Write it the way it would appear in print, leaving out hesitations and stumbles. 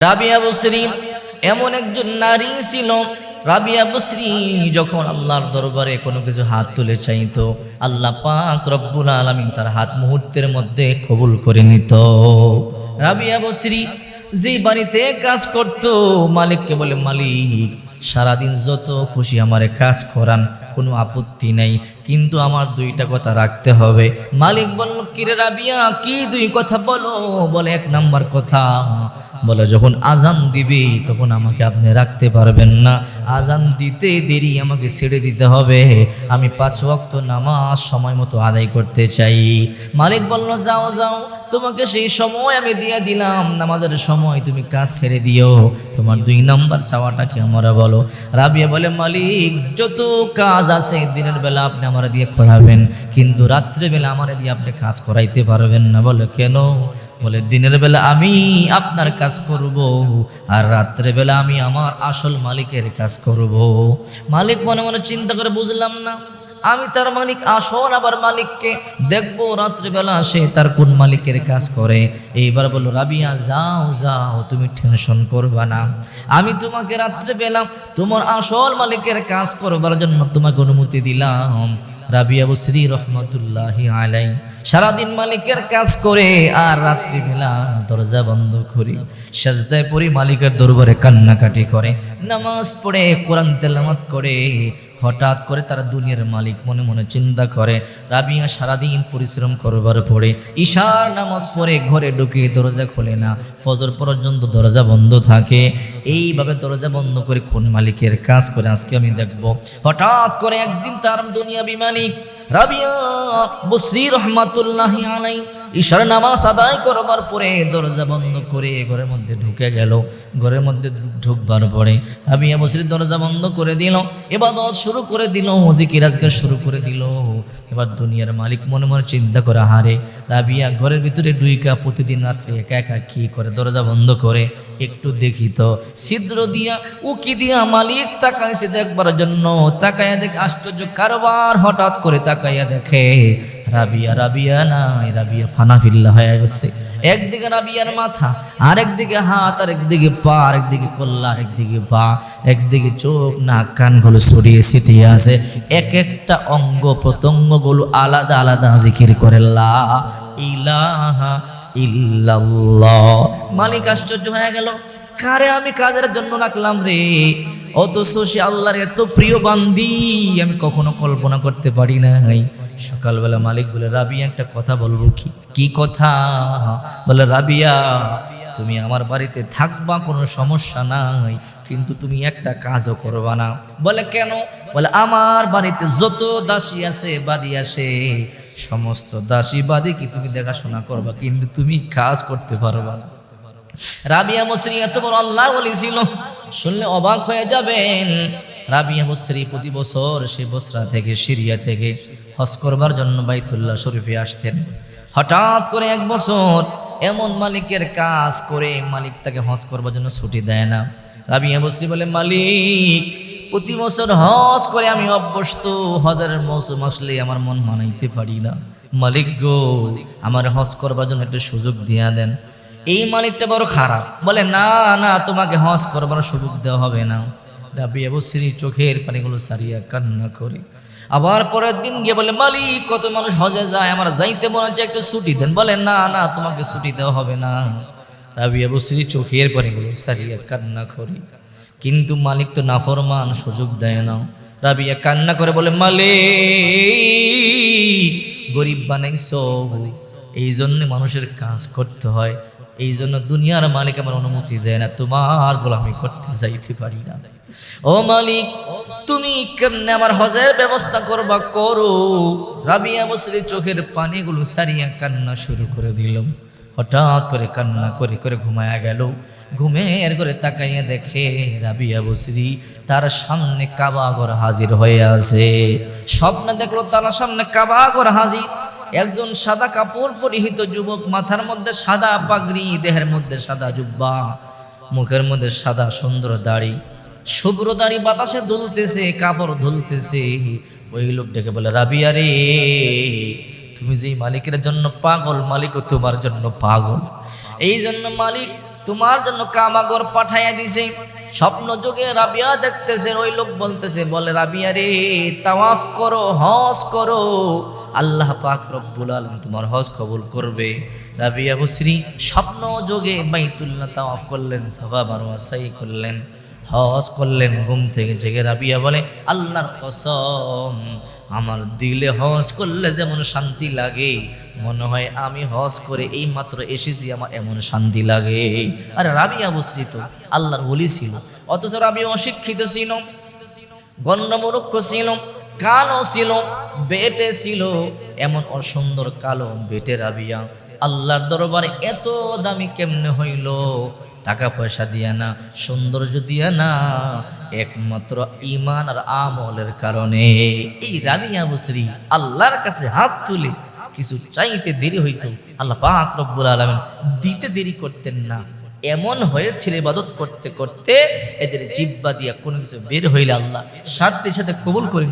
রাবিয়া বসরি এমন একজন নারী ছিল। রাবিয়া বসরি যখন আল্লাহর দরবারে কোনো কিছু হাত তুলে চাইতো, আল্লাহ পাক রব্বুল আলামিন তার হাত মুহূর্তের মধ্যে কবুল করে নিত। রাবিয়া বসরি যে বাড়িতে কাজ করত, মালিককে বলে, মালিক সারাদিন যত খুশি আমারে কাজ করান, কোনো আপত্তি নাই, কিন্তু আমার দুইটা কথা রাখতে হবে। মালিক বলল, কিরে রাবিয়া, কি দুই কথা বলো? বলে, এক নাম্বার কথা, বলে যখন আজান দিবে তখন আমাকে আপনি রাখতে পারবেন না, আজান দিতে দেরি আমাকে ছেড়ে দিতে হবে, আমি 5 ওয়াক্ত নামাজ সময় মতো আদায় করতে চাই। মালিক বলল, যাও যাও, তোমাকে সেই সময় আমি দিয়ে দিলাম, নামাজের সময় তুমি কাজ ছেড়ে দিও, তোমার 2 নাম্বার চাওয়াটা কি আমরা বলো? রাবিয়া বলে, মালিক যত কাজ আছে দিনের বেলা আপনি আমার দিয়ে করাবেন, কিন্তু রাত্রে বেলা আমার দিয়ে আপনি কাজ করাইতে পারবেন না। বলে, কেন? বলে, দিনের বেলা আমি আপনার কাজ করব, আর রাত্রে বেলা আমি আমার আসল মালিকের কাজ করব। মালিক মনে মনে চিন্তা করে, বুঝলাম না, আমি তার মালিক আসল, আবার মালিককে দেখবো রাত্রিবেলা সে তার কোন মালিকের কাজ করে। এইবার বললো, রাবিয়া যাও যাও, তুমি টেনশন করবা না, আমি তোমাকে রাত্রিবেলা তোমার আসল মালিকের কাজ করবার জন্য তোমাকে অনুমতি দিলাম। রাবিয়া বসরি রহমতুল্লাহি আলাইহি সারাদিন মালিকের কাজ করে, আর রাত্রিবেলা দরজা বন্ধ করে সাজদায় পড়ে মালিকের দরবারে কান্নাকাটি করে, নামাজ পড়ে, কোরআন তেলাওয়াত করে। হঠাৎ করে তার দুনিয়ার মালিক মনে মনে চিন্তা করে, রাবিয়া সারাদিন পরিশ্রম করবার পরে ঈশার নামাজ পড়ে ঘরে ঢুকে দরজা খোলে না, ফজর পর্যন্ত দরজা বন্ধ থাকে। এইভাবে দরজা বন্ধ করে কোন মালিকের কাজ করে আজকে আমি দেখব। হঠাৎ করে একদিন তার দুনিয়াবি মালিক রাবিয়া বসরি রহমাতুল্লাহি আলাইহি ঈশার নামাজ আদায় করবার পরে দরজা বন্ধ করে ঘরের মধ্যে ঢুকে গেল। ঘরের মধ্যে ঢুকবার পরে রাবিয়া বসরি দরজা বন্ধ করে দিল, ইবাদত শুরু করে দিল, জিকির আজকার শুরু করে দিল। এবার দুনিয়ার মালিক মনে মনে চিন্তা করে, হারে রাবিয়া ঘরের ভিতরে ডুইকা প্রতিদিন রাত্রে একা একা কি করে, দরজা বন্ধ করে, একটু দেখি তো। ছিদ্র দিয়া উকি দিয়া মালিক তাকাইছে দেখবার জন্য, তাকাইয়া দেখে আশ্চর্য কারবার। হঠাৎ করে তাকাইয়া দেখে রাবিয়া, রাবিয়া নাই, রাবিয়া ফানাফিল্লা হয়ে গেছে। একদিকে রাবিয়ার মাথা, আরেকদিকে হাত, আরেকদিকে পা, আরেকদিকে কল্লা, আরেকদিকে পা, একদিকে চোখ, নাক, কানগুলো ছড়িয়ে ছিটিয়ে আছে। এক একটা অঙ্গ প্রত্যঙ্গ গুলো আলাদা আলাদা জিকির করে, লা ইলাহা ইল্লাল্লাহ। মালিক আশ্চর্য হয়ে গেল, কারে আমি কাজের জন্য রাখলাম রে, অথচ সে আল্লাহর এত প্রিয় বান্দি আমি কখনো কল্পনা করতে পারি নাই। সকালবেলা মালিক বলে, রাবিয়া একটা কথা বলবো। কি কথা? বলে, রাবিয়া তুমি আমার বাড়িতে থাকবা, কোনো সমস্যা নাই, কিন্তু তুমি একটা কাজও করবা না। বলে, কেন? বলে, আমার বাড়িতে যত দাসী আছে, বাদী আছে, সমস্ত দাসী বাদী কি তুমি দেখাশোনা করবা, কিন্তু তুমি কাজ করতে পারবা না। রাবিয়া বসরি এত বড় আল্লাহর ওলি ছিল, শুনলে অবাক হয়ে যাবেন। রাবিয়া বসরি প্রতি বছর সে বসরা থেকে, সিরিয়া থেকে হজ করবার জন্য বাইতুল্লাহ শরীফে আসতেন। হঠাৎ করে এক বছর এমন মালিকের কাজ করে মালিক তাকে হজ করবার জন্য ছুটি দেয় না। রাবিয়া বসরি বলে, মালিক প্রতি বছর হজ করে আমি অভ্যস্ত, হজের মৌসুম আসলে আমার মন মানাইতে পারি না, মালিক গো আমার হজ করবার জন্য একটু সুযোগ দিয়া দেন। এই মালিকটা বড় খারাপ, বলে, না না, তোমাকে হজ করবার সুযোগ দেওয়া হবে না। রাবিয়া বসরি চোখের পানিগুলো সারিয়া কান্না করে আবার পরের দিন গিয়ে বলে, মালিক কত মানুষ হজে যায়, আমার যাইতে মনে হচ্ছে, একটু ছুটি দেন। বলে, না না, তোমাকে ছুটি দেওয়া হবে না। রাবিয়া বসরি চোখের পানিগুলো সারিয়া কান্না করে, কিন্তু মালিক তো নাফরমান, সুযোগ দেয় না। রাবিয়া কান্না করে বলে, মালিক গরিব বানাইছো, এই জন্য মানুষের কাজ করতে হয়, এই জন্য দুনিয়ার মালিক আমার অনুমতি দেয় না, তোমার গোলামি করতে যাইতে পারি না। ও মালিক, তুমি কেমনে আমার হজের ব্যবস্থা করবা, করো। রাবিয়া বসরি চোখের পানিগুলো সারিয়া কান্না শুরু করে দিল। হঠাৎ করে কান্না করে করে ঘুমায়া গেল। ঘুমের ঘরে তাকাইয়া দেখে রাবিয়া বসরি তার সামনে কাবা ঘর হাজির হয়ে আছে। স্বপ্নে দেখলো তার সামনে কাবা ঘর হাজির, একজন সাদা কাপড় পরিহিত যুবক, মাথার মধ্যে সাদা পাগড়ি, দেহের মধ্যে সাদা জুব্বা, মুখের মধ্যে সাদা সুন্দর দাড়ি, শুভ্র দাড়ি বাতাসে দুলতেছে, কাপড় দুলতেছে। ওই লোক ডেকে বলে, রাবিয়া রে, তুমি যেই মালিকের জন্য পাগল, মালিকও তোমার জন্য পাগল। এই জন্য মালিক তোমার জন্য কামাগর পাঠাইয়া দিছে। স্বপ্ন যোগে রাবিয়া দেখতেছে, ওই লোক বলতেছে, বলে রাবিয়া রে তাওয়াফ করো, হজ করো, আল্লাহ পাক রব্বুল আলামিন তোমার হজ কবুল করবে। রাবিয়া বসরি স্বপ্ন যোগে বাইতুল্লাহ তাওয়াফ করলেন, সাফা মারওয়া সাই করলেন, হজ করলেন। ঘুম থেকে জেগে রাবিয়া বলে, আল্লাহর কসম, আমার দিলে হজ করলে যেমন শান্তি লাগে, মনে হয় আমি হজ করে এই মাত্র এসেছি, আমার এমন শান্তি লাগে। আরে রাবিয়া বসরি তো আল্লাহর ওলি ছিল, অথচ রাবিয়া অশিক্ষিত ছিল, গণ্যমূর্খ ছিল, কালো ছিল, বেটে ছিল, এমন অসুন্দর কালো বেটে রাবিয়া আল্লাহর দরবারে এত দামি কেমনে হইল? টাকা পয়সা দিয়া না, সৌন্দর্য দিয়া না, একমাত্র ঈমান আর আমলের কারণে। এই রাবিয়া বসরি আল্লাহর কাছে হাত তুলে কিছু চাইতে দেরি হইতো, আল্লাহ পাক রব্বুল আলামিন দিতে দেরি করতেন না। এমন হয়েছিল ইবাদত করতে করতে এদের জিহ্বা দিয়া কোনো কিছু বের হইলে আল্লাহ সাথে সাথে কবুল করে